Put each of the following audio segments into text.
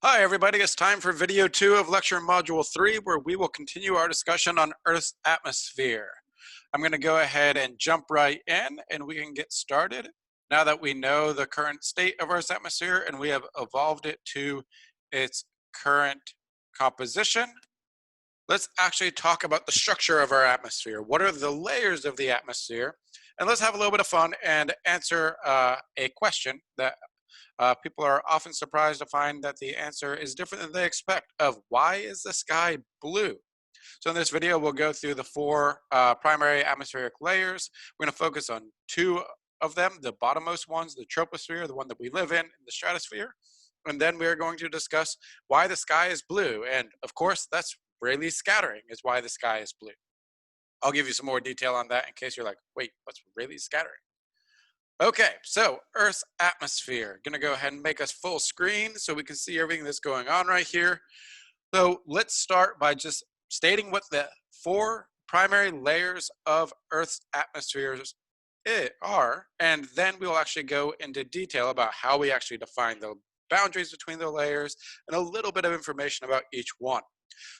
Hi everybody, it's time for video 2 of lecture module 3 where we will continue our discussion on Earth's atmosphere. I'm going to go ahead and jump right in and we can get started. Now that we know the current state of Earth's atmosphere and we have evolved it to its current composition, let's actually talk about the structure of our atmosphere. What are the layers of the atmosphere? And let's have a little bit of fun and answer a question that people are often surprised to find that the answer is different than they expect of why is the sky blue? So in this video, we'll go through the four primary atmospheric layers. We're going to focus on two of them, the bottommost ones, the troposphere, the one that we live in the stratosphere. And then we're going to discuss why the sky is blue. And of course, that's Rayleigh scattering is why the sky is blue. I'll give you some more detail on that in case you're like, wait, what's Rayleigh scattering? Okay, so Earth's atmosphere. Gonna go ahead and make us full screen so we can see everything that's going on right here. So let's start by just stating what the four primary layers of Earth's atmospheres are, and then we'll actually go into detail about how we actually define the boundaries between the layers and a little bit of information about each one.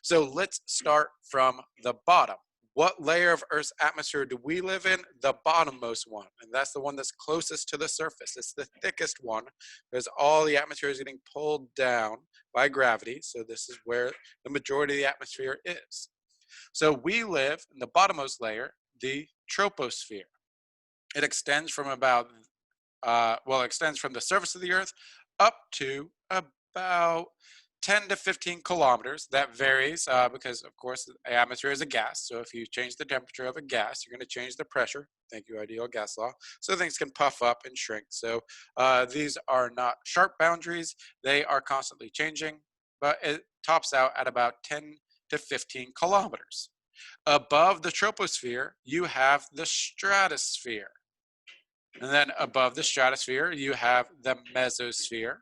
So let's start from the bottom. What layer of Earth's atmosphere do we live in? The bottommost one, and that's the one that's closest to the surface. It's the thickest one because all the atmosphere is getting pulled down by gravity, so this is where the majority of the atmosphere is. So we live in the bottommost layer, the troposphere. It extends from it extends from the surface of the Earth up to about 10 to 15 kilometers. That varies because, of course, the atmosphere is a gas. So if you change the temperature of a gas, you're going to change the pressure. Thank you, ideal gas law. So things can puff up and shrink. So these are not sharp boundaries. They are constantly changing, but it tops out at about 10 to 15 kilometers. Above the troposphere, you have the stratosphere. And then above the stratosphere, you have the mesosphere.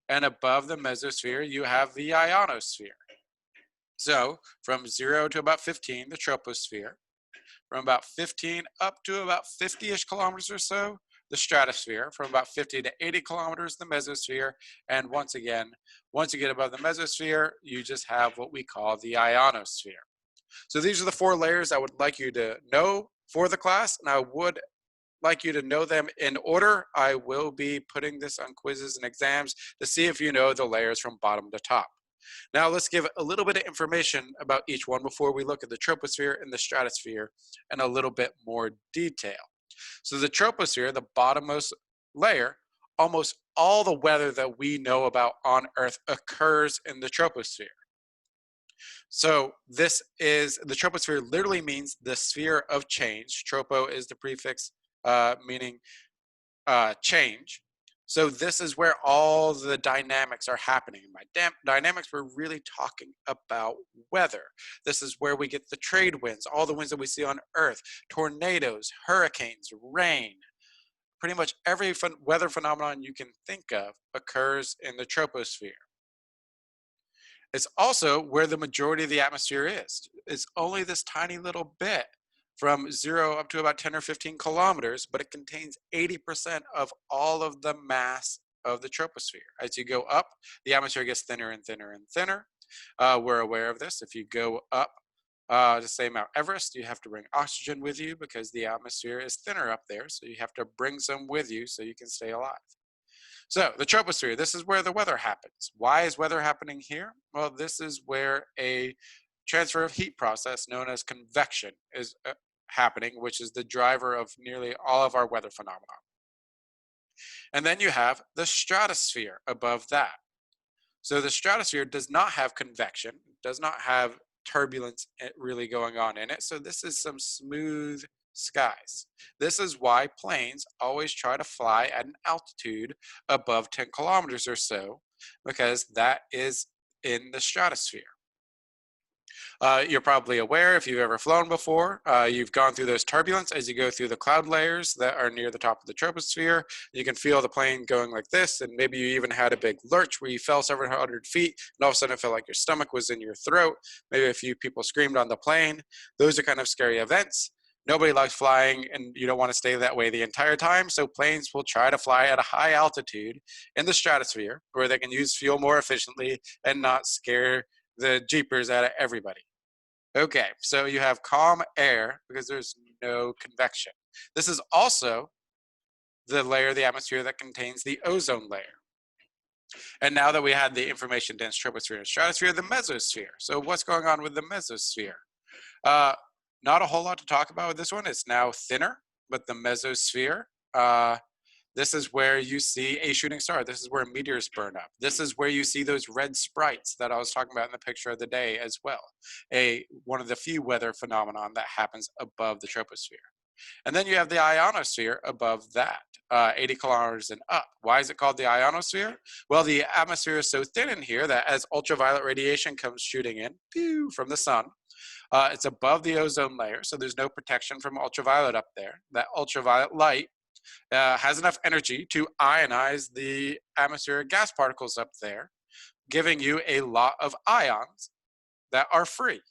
And above the mesosphere, you have the ionosphere. So from 0 to about 15, the troposphere. From about 15 up to about 50-ish kilometers or so, the stratosphere. From about 50 to 80 kilometers, the mesosphere. And once again, once you get above the mesosphere, you just have what we call the ionosphere. So these are the four layers I would like you to know for the class, and I would like you to know them in order. I will be putting this on quizzes and exams to see if you know the layers from bottom to top. Now let's give a little bit of information about each one before we look at the troposphere and the stratosphere in a little bit more detail. So the troposphere, the bottommost layer, almost all the weather that we know about on Earth occurs in the troposphere. So this is, the troposphere literally means the sphere of change. Tropo is the prefix meaning change. So this is where all the dynamics are happening. By dynamics, we're really talking about weather. This is where we get the trade winds, all the winds that we see on Earth, tornadoes, hurricanes, rain. Pretty much every weather phenomenon you can think of occurs in the troposphere. It's also where the majority of the atmosphere is. It's only this tiny little bit from 0 up to about 10 or 15 kilometers, but it contains 80% of all of the mass of the troposphere. As you go up, the atmosphere gets thinner and thinner and thinner. We're aware of this. If you go up to say Mount Everest, you have to bring oxygen with you because the atmosphere is thinner up there, so you have to bring some with you so you can stay alive. So the troposphere, this is where the weather happens. Why is weather happening here? Well, this is where a transfer of heat process known as convection is happening, which is the driver of nearly all of our weather phenomena. And then you have the stratosphere above that. So the stratosphere does not have convection, does not have turbulence really going on in it. So this is some smooth skies. This is why planes always try to fly at an altitude above 10 kilometers or so, because that is in the stratosphere. You're probably aware, if you've ever flown before, you've gone through those turbulence as you go through the cloud layers that are near the top of the troposphere. You can feel the plane going like this, and maybe you even had a big lurch where you fell several hundred feet, and all of a sudden it felt like your stomach was in your throat. Maybe a few people screamed on the plane. Those are kind of scary events. Nobody likes flying, and you don't want to stay that way the entire time. So planes will try to fly at a high altitude in the stratosphere where they can use fuel more efficiently and not scare the jeepers out of everybody. Okay, so you have calm air because there's no convection. This is also the layer of the atmosphere that contains the ozone layer. And now that we had the information dense troposphere and stratosphere, the mesosphere. So what's going on with the mesosphere? Uh, Not a whole lot to talk about with this one. It's now thinner, but the mesosphere, uh, this is where you see a shooting star. This is where meteors burn up. This is where you see those red sprites that I was talking about in the picture of the day as well. One of the few weather phenomenon that happens above the troposphere. And then you have the ionosphere above that, 80 kilometers and up. Why is it called the ionosphere? Well, the atmosphere is so thin in here that as ultraviolet radiation comes shooting in pew, from the sun, it's above the ozone layer, so there's no protection from ultraviolet up there. That ultraviolet light has enough energy to ionize the atmospheric gas particles up there, giving you a lot of ions that are free.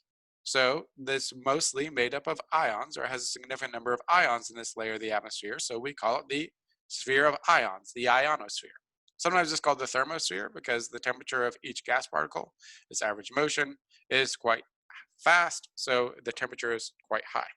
So this mostly made up of ions, or has a significant number of ions in this layer of the atmosphere. So we call it the sphere of ions, the ionosphere. Sometimes it's called the thermosphere because the temperature of each gas particle, its average motion, is quite fast, so the temperature is quite high.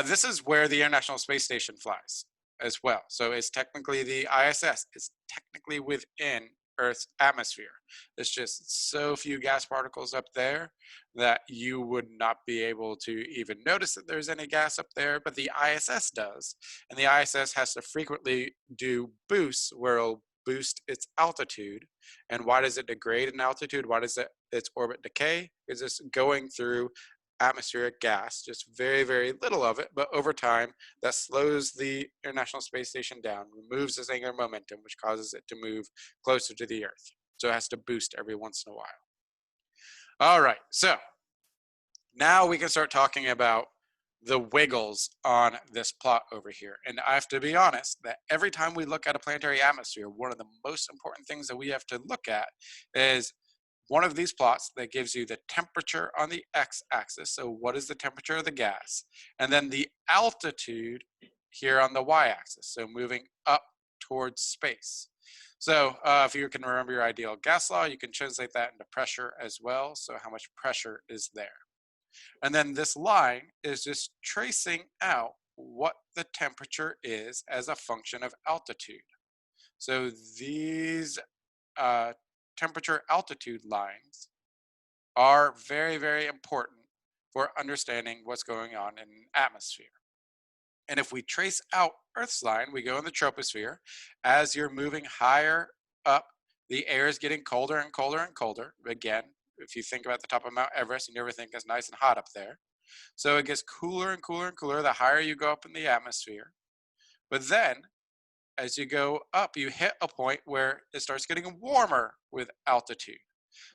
This is where the International Space Station flies as well. So it's technically the ISS. It's technically within Earth's atmosphere. There's just so few gas particles up there that you would not be able to even notice that there's any gas up there, but the ISS does. And the ISS has to frequently do boosts where it'll boost its altitude. And why does it degrade in altitude? Why does its orbit decay? Because it's going through atmospheric gas, just very, very little of it, but over time, that slows the International Space Station down, removes its angular momentum, which causes it to move closer to the Earth. So it has to boost every once in a while. All right, so now we can start talking about the wiggles on this plot over here. And I have to be honest that every time we look at a planetary atmosphere, one of the most important things that we have to look at is one of these plots that gives you the temperature on the x-axis. So what is the temperature of the gas? And then the altitude here on the y-axis. So moving up towards space. So if you can remember your ideal gas law, you can translate that into pressure as well. So how much pressure is there? And then this line is just tracing out what the temperature is as a function of altitude. So these uh, temperature altitude lines are very, very important for understanding what's going on in an atmosphere. And if we trace out Earth's line, we go in the troposphere. As you're moving higher up, the air is getting colder and colder and colder. Again, if you think about the top of Mount Everest, you never think it's nice and hot up there. So it gets cooler and cooler and cooler the higher you go up in the atmosphere. But then as you go up, you hit a point where it starts getting warmer with altitude.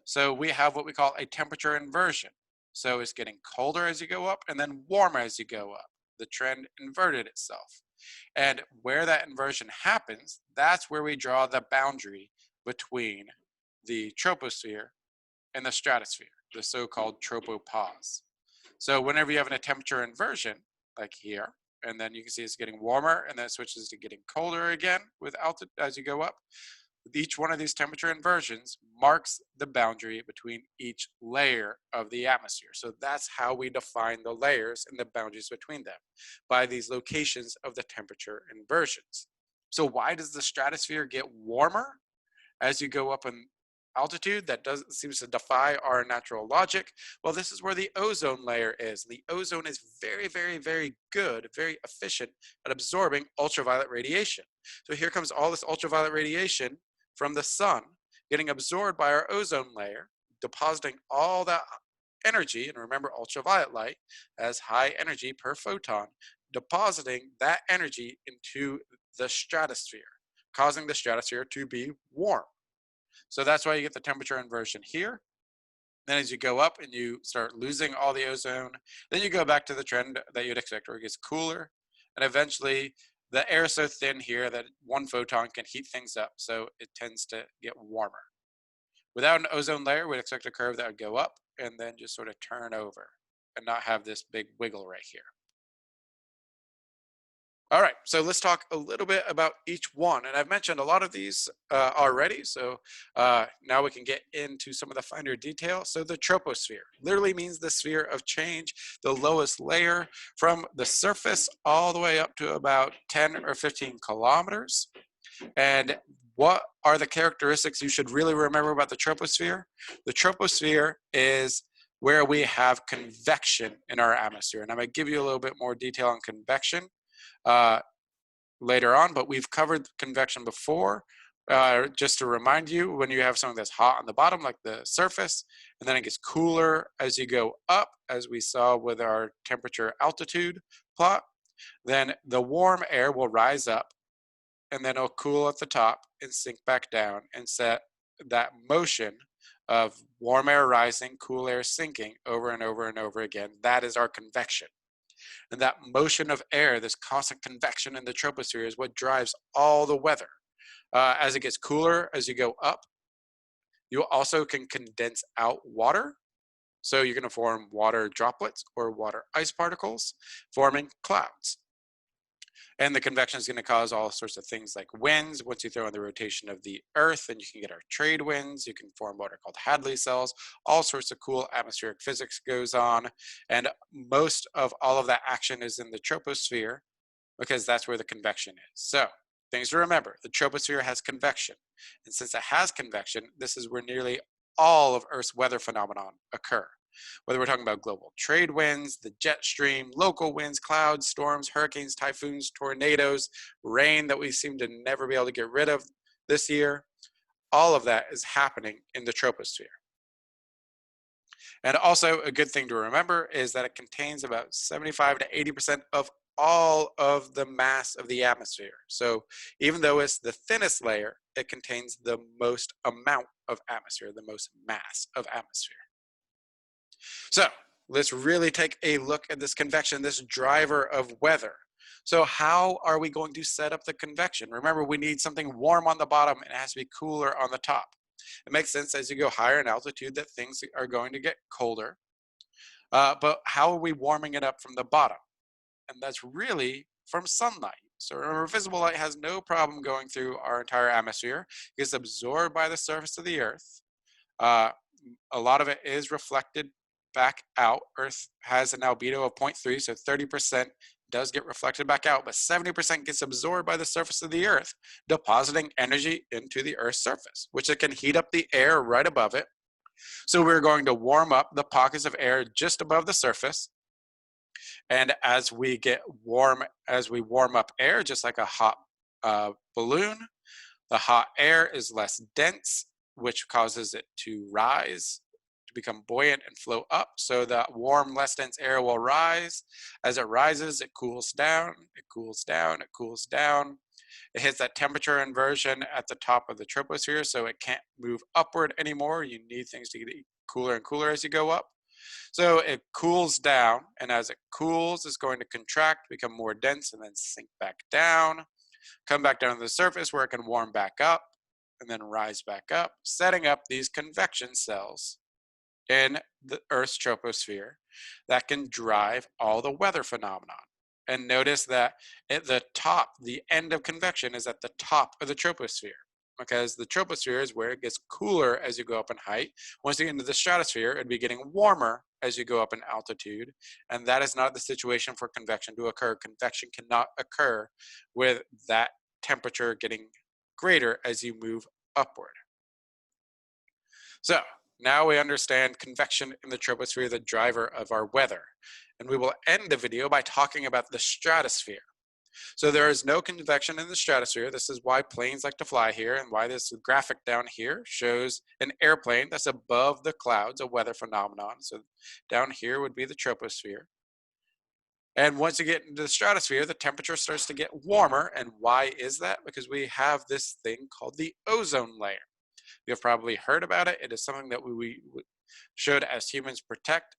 So we have what we call a temperature inversion. So it's getting colder as you go up and then warmer as you go up. The trend inverted itself. And where that inversion happens, that's where we draw the boundary between the troposphere and the stratosphere, the so-called tropopause. So whenever you have a temperature inversion, like here, and then you can see it's getting warmer and then it switches to getting colder again with altitude as you go up. Each one of these temperature inversions marks the boundary between each layer of the atmosphere. So that's how we define the layers and the boundaries between them, by these locations of the temperature inversions. So why does the stratosphere get warmer as you go up in altitude? That doesn't seems to defy our natural logic. Well, this is where the ozone layer is. The ozone is very, very, very good, very efficient at absorbing ultraviolet radiation. So here comes all this ultraviolet radiation from the sun getting absorbed by our ozone layer, depositing all that energy, and remember ultraviolet light has high energy per photon, depositing that energy into the stratosphere, causing the stratosphere to be warm. So that's why you get the temperature inversion here. Then as you go up and you start losing all the ozone, then you go back to the trend that you'd expect where it gets cooler. And eventually the air is so thin here that one photon can heat things up. So it tends to get warmer. Without an ozone layer, we'd expect a curve that would go up and then just sort of turn over and not have this big wiggle right here. All right, so let's talk a little bit about each one. And I've mentioned a lot of these already, so now we can get into some of the finer detail. So the troposphere literally means the sphere of change, the lowest layer from the surface all the way up to about 10 or 15 kilometers. And what are the characteristics you should really remember about the troposphere? The troposphere is where we have convection in our atmosphere. And I'm going to give you a little bit more detail on convection uh, later on, but we've covered convection before. Just to remind you, when you have something that's hot on the bottom, like the surface, and then it gets cooler as you go up, as we saw with our temperature altitude plot, then the warm air will rise up and then it'll cool at the top and sink back down and set that motion of warm air rising, cool air sinking over and over and over again. That is our convection. And that motion of air, this constant convection in the troposphere, is what drives all the weather. As it gets cooler, as you go up, you also can condense out water. So you're going to form water droplets or water ice particles, forming clouds. And the convection is going to cause all sorts of things like winds. Once you throw in the rotation of the Earth, then you can get our trade winds. You can form what are called Hadley cells. All sorts of cool atmospheric physics goes on. And most of all of that action is in the troposphere because that's where the convection is. So things to remember, the troposphere has convection. And since it has convection, this is where nearly all of Earth's weather phenomenon occur. Whether we're talking about global trade winds, the jet stream, local winds, clouds, storms, hurricanes, typhoons, tornadoes, rain that we seem to never be able to get rid of this year, all of that is happening in the troposphere. And also a good thing to remember is that it contains about 75 to 80% of all of the mass of the atmosphere. So even though it's the thinnest layer, it contains the most amount of atmosphere, the most mass of atmosphere. So let's really take a look at this convection, this driver of weather. So how are we going to set up the convection? Remember, we need something warm on the bottom and it has to be cooler on the top. It makes sense as you go higher in altitude that things are going to get colder. But how are we warming it up from the bottom? And that's really from sunlight. So remember, visible light has no problem going through our entire atmosphere. It gets absorbed by the surface of the Earth. Uh, a lot of it is reflected back out. Earth has an albedo of 0.3, so 30% does get reflected back out, but 70% gets absorbed by the surface of the Earth, depositing energy into the Earth's surface, which it can heat up the air right above it. So we're going to warm up the pockets of air just above the surface. And as we get warm, as we warm up air, just like a hot balloon, the hot air is less dense, which causes it to rise, to become buoyant and flow up. So that warm, less dense air will rise. As it rises, it cools down, it cools down, it cools down. It hits that temperature inversion at the top of the troposphere, so it can't move upward anymore. You need things to get cooler and cooler as you go up. So it cools down, and as it cools, it's going to contract, become more dense, and then sink back down, come back down to the surface where it can warm back up, and then rise back up, setting up these convection cells in the Earth's troposphere that can drive all the weather phenomenon. And notice that at the top, the end of convection is at the top of the troposphere, because the troposphere is where it gets cooler as you go up in height. Once you get into the stratosphere, it'd be getting warmer as you go up in altitude. And that is not the situation for convection to occur. Convection cannot occur with that temperature getting greater as you move upward. So now we understand convection in the troposphere, the driver of our weather. And we will end the video by talking about the stratosphere. So there is no convection in the stratosphere. This is why planes like to fly here and why this graphic down here shows an airplane that's above the clouds, a weather phenomenon. So down here would be the troposphere. And once you get into the stratosphere, the temperature starts to get warmer. And why is that? Because we have this thing called the ozone layer. You've probably heard about it. It is something that we should, as humans, protect.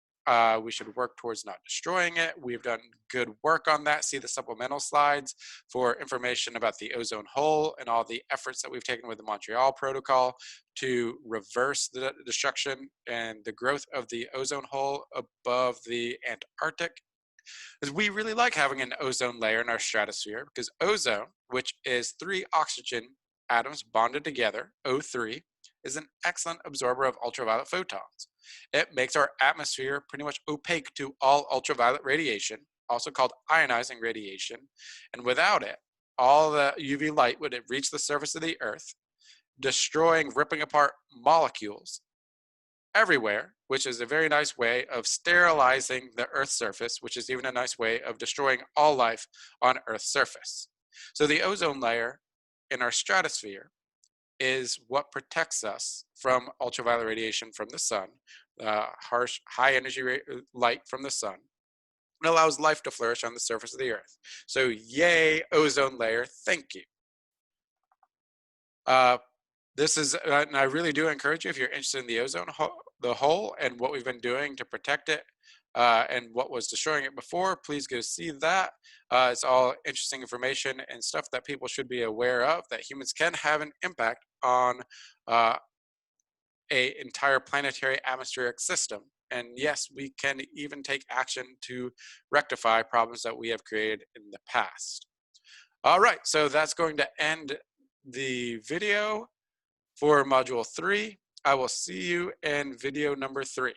We should work towards not destroying it. We've done good work on that. See the supplemental slides for information about the ozone hole and all the efforts that we've taken with the Montreal Protocol to reverse the destruction and the growth of the ozone hole above the Antarctic. is we really like having an ozone layer in our stratosphere because ozone, which is 3 oxygen atoms bonded together, O3, is an excellent absorber of ultraviolet photons. It makes our atmosphere pretty much opaque to all ultraviolet radiation, also called ionizing radiation, and without it, all the UV light would reach the surface of the Earth, destroying, ripping apart molecules everywhere, which is a very nice way of sterilizing the Earth's surface, which is even a nice way of destroying all life on Earth's surface. So the ozone layer in our stratosphere is what protects us from ultraviolet radiation from the sun, harsh, high energy light from the sun, and allows life to flourish on the surface of the Earth. So yay, ozone layer, thank you. This is, and I really do encourage you, if you're interested in the ozone the hole and what we've been doing to protect it and what was destroying it before, please go see that. It's all interesting information and stuff that people should be aware of, that humans can have an impact on a entire planetary atmospheric system. And yes, we can even take action to rectify problems that we have created in the past. All right, so that's going to end the video for module 3. I will see you in video number 3.